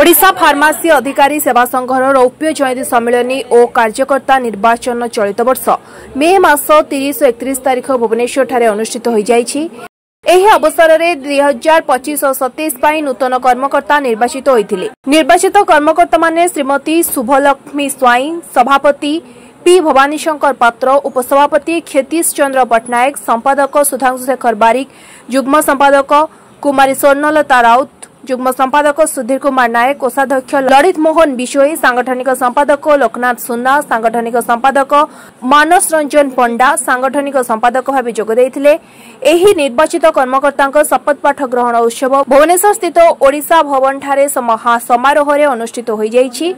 Odisha pharmacy अधिकारी सेवा संघर रौप्य जयंती सम्मेलन और कार्यकर्ता निर्वाचन चलित वर्ष मे मास 30 और 31 तारीख भुवनेश्वर ठारे अनुष्ठित हो जाइछि। एही अवसर में 2025 और 27 नूतन कर्मकर्ता निर्वाचित होइथिले। निर्वाचित कर्मकर्ता माने श्रीमती शुभलक्ष्मी स्वाई, सभापति पी भवानीशंकर पात्र, उपसभापति क्षितिश चंद्र पट्टनायक, संपादक सुधांशु शेखर बारिक, युग्म संपादक कुमारी स्वर्णलता राउत, युग्म संपादक सुधीर कुमार नायक, कोषाध्यक्ष ललित मोहन बिशोई, सांगठनिक संपादक लोकनाथ सुन्ना, सांगठनिक संपादक मानस रंजन पंडा सांगठनिक संपादक भाव जोग देइथिले। एही निर्वाचित कर्मकर्ता शपथपाठ ग्रहण उत्सव भुवनेश्वर स्थित ओडिशा भवन ठारे समारोह अनुष्ठित हो जाइछि।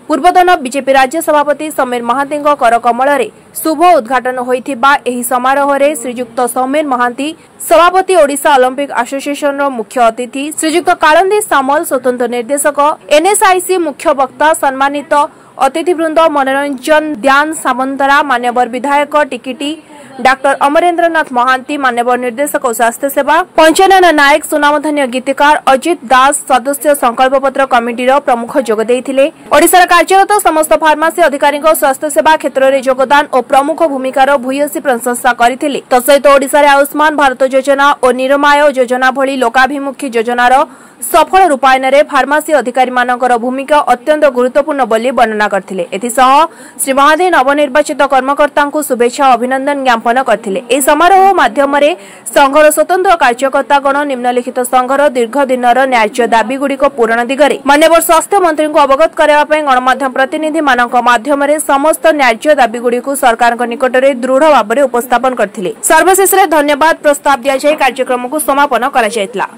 पूर्वतन बीजेपी राज्य सभापति समीर महांती करकमल शुभ उद्घाटन होइथिबा एही समारोह रे श्रीयुक्त समीर महांती, सभापति ओडिशा ओलंपिक एसोसिएशन मुख्य अतिथि श्रीयुक्त कालंदी सामल, स्वतंत्र निर्देशक एनएसआईसी मुख्य वक्ता, सम्मानित अतिथिवृंद मनोरंजन ध्यान सामंतरा, मान्यवर विधायक टिकिटी डॉक्टर अमरेंद्रनाथ महांती, मान्यवर निर्देशक स्वास्थ्य सेवा पंचानन नायक, सुनामधन्य गीतकार अजित दास सदस्य संकल्प पत्र कमिटी प्रमुख जोग देइथिले। ओडिशा कार्यरत समस्त फार्मासी अधिकारी स्वास्थ्य सेवा क्षेत्र में योगदान और प्रमुख भूमिकार भूयसी प्रशंसा करथिले। तसहित ओडिशा आयुष्मान भारत योजना और निरमाय योजना भली लोकाभिमुखी योजनार सफल रूपायन रे फार्मासी अधिकारी मानकर भूमिका अत्यंत गुरुत्वपूर्ण बोली वर्णना करथिले। एथिसह श्री महांती नवनिर्वाचित कर्मकर्ता शुभेच्छा अभिनंदन ज्ञापन करथिले। ए समारोह माध्यम रे संघर स्वतंत्र कार्यकर्तागण निम्नलिखित संघर दीर्घ दिनर न्याय्य दाबी गुड़िक पूरण दिगरे माननीय स्वास्थ्य मंत्री को अवगत कराइबा गणमाध्यम प्रतिनिधि मानक माध्यम रे समस्त न्याय्य दाबी गुड़िक सरकार निकट में दृढ़ भाव में उपस्थापन करथिले। सर्वशेष धन्यवाद प्रस्ताव दिया जाय कार्यक्रम को समापन करा जायतला।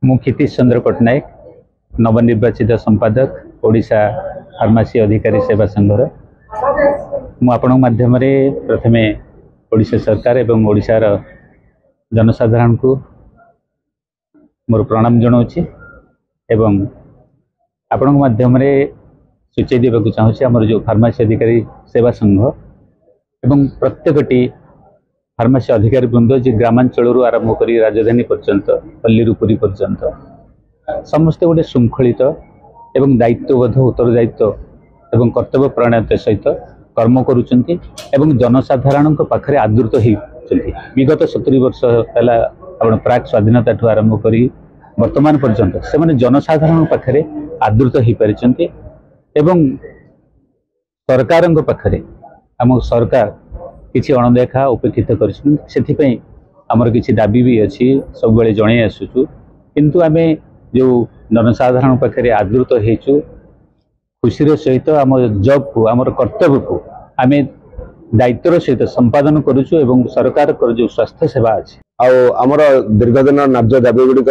मु क्षितिश चंद्र पट्टनायक, नवनिर्वाचित संपादक ओडिशा फार्मासी अधिकारी सेवा संघर। मु आपण माध्यम प्रथमे ओडिशा सरकार एवं ओडिशार जनसाधारण को मोर प्रणाम जनाऊँगी एवं आपण माध्यम सूचय देवाक चाहूँगी आमर जो फार्मासी अधिकारी सेवा संघ एवं प्रत्येकटी फार्मासी अधिकारी वृंद जी ग्रामांचल आरंभ कर राजधानी पर्यंत पल्ली पुरी पर्यंत समस्ते गोटे श्रृंखलित एवं दायित्वबोध उत्तरदायित्व एवं कर्तव्य प्रणायत सहित कर्म करुचंती एवं जनसाधारण पाखे आदृत होती। विगत 70 वर्ष है प्राक स्वाधीनता ठू आरंभ कर वर्तमान पर्यंत से माने जनसाधारण पाखे आदृत हो पारिचंती एवं सरकार पाखे आम सरकार किसी अणदेखा उपेक्षित कर किसी दाबी भी अच्छी सब बेले जन आसुचु किंतु आम जो जनसाधारण पाखे आदृत होचु खुशी सहित आम जॉब को आम कर्तव्य को आम दायित्वर सहित संपादन करुचु एवं सरकार जो स्वास्थ्य सेवा अच्छी आमर दीर्घ दिन न्याय्य दाबी गुड़िक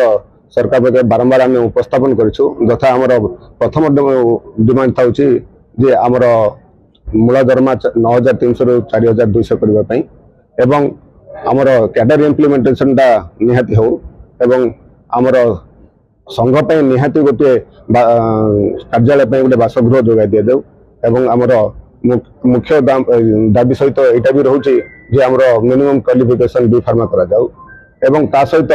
सरकार पाखे बारंबार आम उपस्थापन करूँ। यथा आमर प्रथम डिमांड था जे आमर मूल दरमा 9300 रु 4200 करने एवं आमर कैडर इम्प्लीमेंटेशन टा निहाती हो एवं आमर संघ पे निहाती गोटे कार्यालय गोटे बासगृह जोगाई दि जाऊ एवं आमर मुख्य दाबी सहित यहाँ भी रोचे जे आमर मिनिमम क्वालिफिकेशन बी फार्मा करा जाऊ एवं ता सहित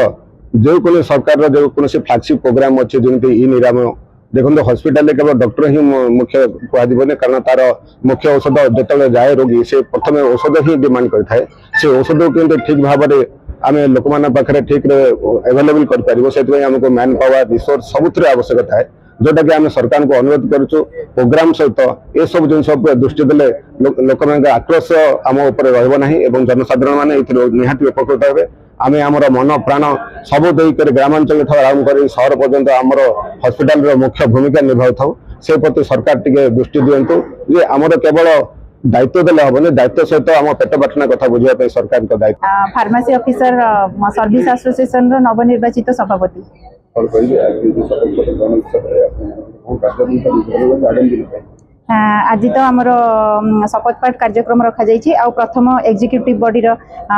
जो कोई सरकार जो कौन फ्लैगशिप प्रोग्राम अच्छे जमी ई निरामय देखो हॉस्पिटल केवल डॉक्टर ही मुख्य कहने कारण तार मुख्य औषध जो जाए रोगी से प्रथम औषध ही डिमांड करें से औषध को ठीक भाव में आम लोक पाखे ठीक एवेलेबल करमको मैन पावर रिसोर्स सबुथ आवश्यकता है जोटा कि आम सरकार को अनुरोध करूँ प्रोग्राम सहित ये सब जिन दृष्टि देले लोक आक्रोश आम उपर रहा जनसाधारण मैंने निहाती उपकृत हे। आम आमर मन प्राण सब देकर ग्रामांचल आरंभ कर सहर पर्यंत आमर हॉस्पिटल मुख्य भूमिका निभाऊ था से प्रति सरकार टिके दृष्टि दिंतु जे आमर केवल दायित्व देले हेनी दायित्व सहित आम पेट पाटना कथा बुझाई सरकार का दायित्व। फार्मासी ऑफिसर सर्विस एसोसिएशन नवनिर्वाचित सभापति आज तो आमर शपथ पाठ कार्यक्रम रखा जाइए आ प्रथम एग्जीक्यूटिव बॉडी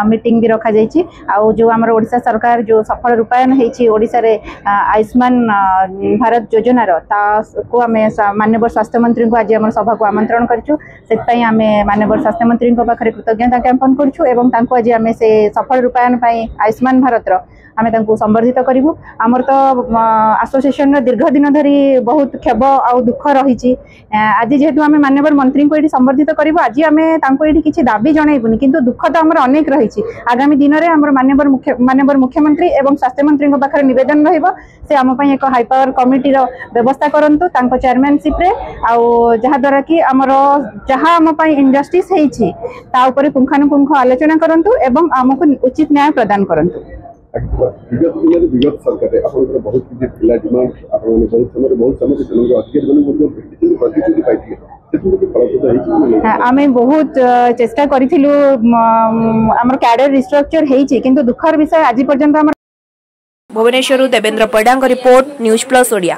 मीटिंग भी रखा जाइए आ जो आमर ओडिशा सरकार जो सफल रूपायन होती ओडिशा रे आयुष्मान भारत योजनार को आम माननीय स्वास्थ्य मंत्री को आज आम सभा को आमंत्रण करूँ से माननीय स्वास्थ्य मंत्री पाखे कृतज्ञता ज्ञापन करूँ आज आम से सफल रूपायन आयुष्मान भारत आम संबर्धित करूँ आमर तो एसोसिएशन दीर्घ दिन धरी बहुत खेब आ दुख रही आज जेहेतु आम माननीय मंत्री को ये संबर्धित करूँ आज आम ये किसी दाबी जनइबुनि किंतु दुख तो आमर अनेक रही आगामी दिन में आम माननीय मुख्यमंत्री और स्वास्थ्य मंत्री पाखे निवेदन से आम एक हाई पावर कमिटीर व्यवस्था करूँ चेयरमैनशिप जहाद्वारा कि आमर जहाँ आम इनजस्टिस होती पुंखानुपुंख आलोचना करूँ एवं आमको उचित न्याय प्रदान करूँ। विगत सरकार बहुत किसी डिमांड बहुत समय आम बहुत चेष्टा करूँ आम कैडर रिस्ट्रक्चर होती किंतु दुखर विषय आज पर्यंत भुवनेश्वर देवेंद्र पड़ा रिपोर्ट न्यूज प्लस ओडिया।